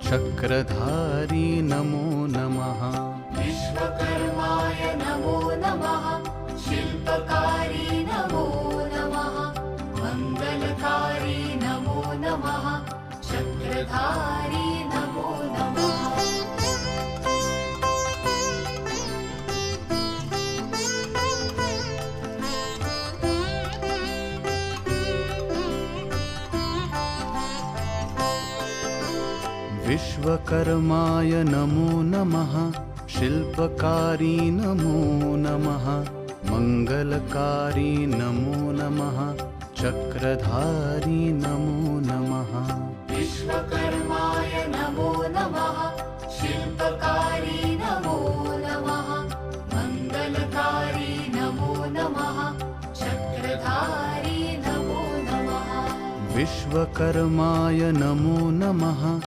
चक्रधारी नमो नमः। विश्वकर्माय नमो नमः। शिल्पकारी नमो नमः। मंगलकारी नमो नमः। चक्रधारी नमो नमः। विश्वकर्माय नमो नमः। शिल्पकारी नमो नमः। मंगलकारी नमो नमः। चक्रधारी नमो नमः। विश्वकर्माय नमो नमः। शिल्पकारी नमो नमः। मंगलकारी नमो नमः। चक्रधारी नमो नमः। विश्वकर्माय नमो नमः।